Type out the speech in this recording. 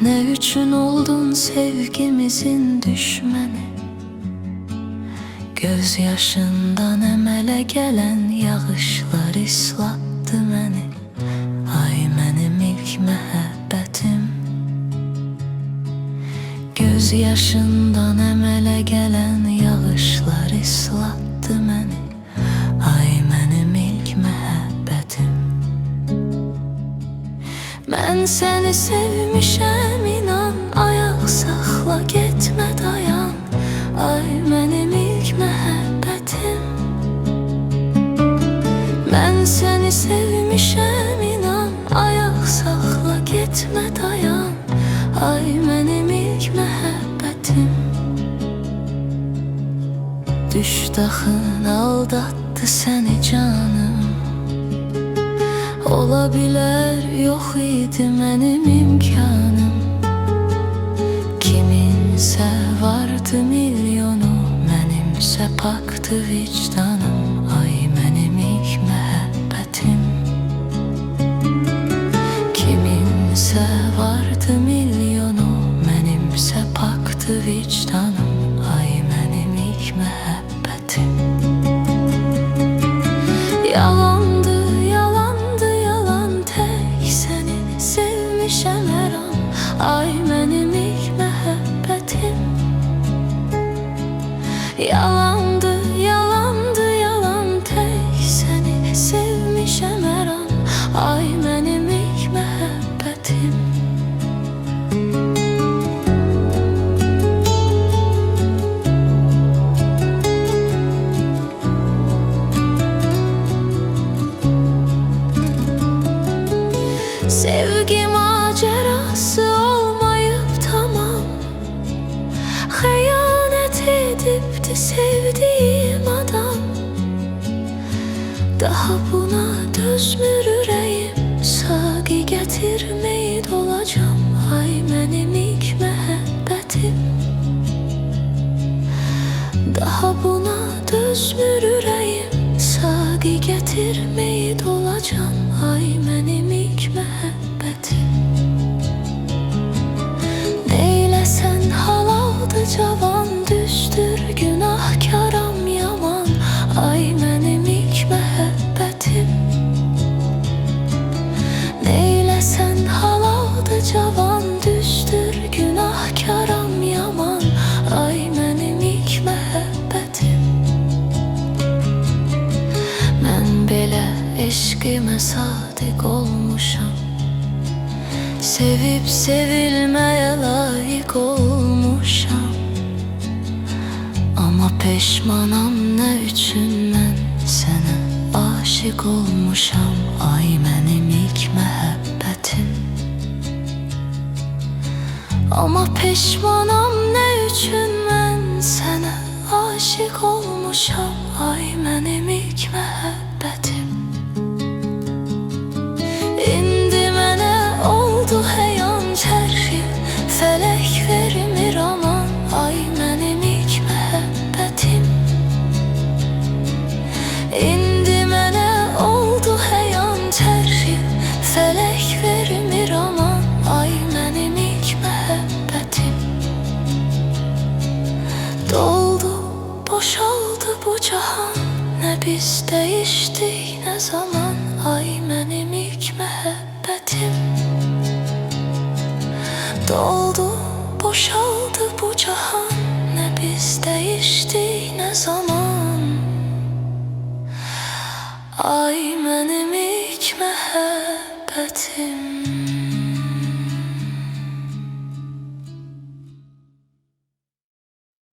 Ne üçün oldun sevgimizin düşməni? Göz yaşından əmələ gələn yağışlar islatdı məni. Ay mənim ilk məhəbbətim. Göz yaşından əmələ gələn yağışlar islatdı məni. Ay mənim ilk məhəbbətim. Mən səni sevmişəm, inan, ayaq saxla, getmə, dayan. Ay mənim ilk məhəbbətim. Mən səni sevmişəm, inan, ayaq saxla, getmə, dayan. Ay mənim ilk məhəbbətim. Düş daxın aldatdı səni canım. Ola bilər yox idi mənim imkanım. Kiminsə vardı milyonu, mənimsə paktı vicdanım. Ay mənim ilk məhəbbətim. Kiminsə vardı milyonu, mənimsə paktı vicdanım. Ay mənim ilk məhəbbətim. Yalandı, yalandı, yalan, tək səni sevmişəm hər an. Ay mənim ilk məhəbbətim. Yalandı, yalandı, yalan, tək səni sevmişəm hər an. Ay mənim ilk məhəbbətim. Sevgi macerası olmayıp tamam. Xəyanət edibdi sevdiğim adam. Daha buna dözmür ürəyim, saqi gətirməyid olacam. Ay mənim ilk məhəbbətim. Daha buna dözmür ürəyim, saqi gətirməyid olacam. Ay mənim ilk məhəbbətim. Neyləsən halaldı cavan, düzdür günahkaram yaman. Ay mənim ilk məhəbbətim. Neyləsən halaldı cavan, düzdür günahkaram yaman. Ay mənim ilk məhəbbətim. Mən belə eşqimə sadiq olmuşam. Sevib sevilməyə layiq olmuşam. Amma peşmanam nə üçün mən sənə aşiq olmuşam. Ay mənim ilk məhəbbətim. Amma peşmanam nə üçün mən sənə aşiq olmuşam. Ay mənim ilk məhəbbətim. İndi mənə oldu həyan çərxi, fələk vermir aman. Ay mənim ilk məhəbbətim. İndi mənə oldu həyan çərxi, fələk vermir aman. Ay mənim ilk məhəbbətim. Doldu, boşaldı bu cahan, nə biz dəyişdik, nə zaman. Ay mənim ilk məhəbbətim. Doldu, boşaldı bu cahan, nə biz dəyişdik, nə zaman. Ay mənim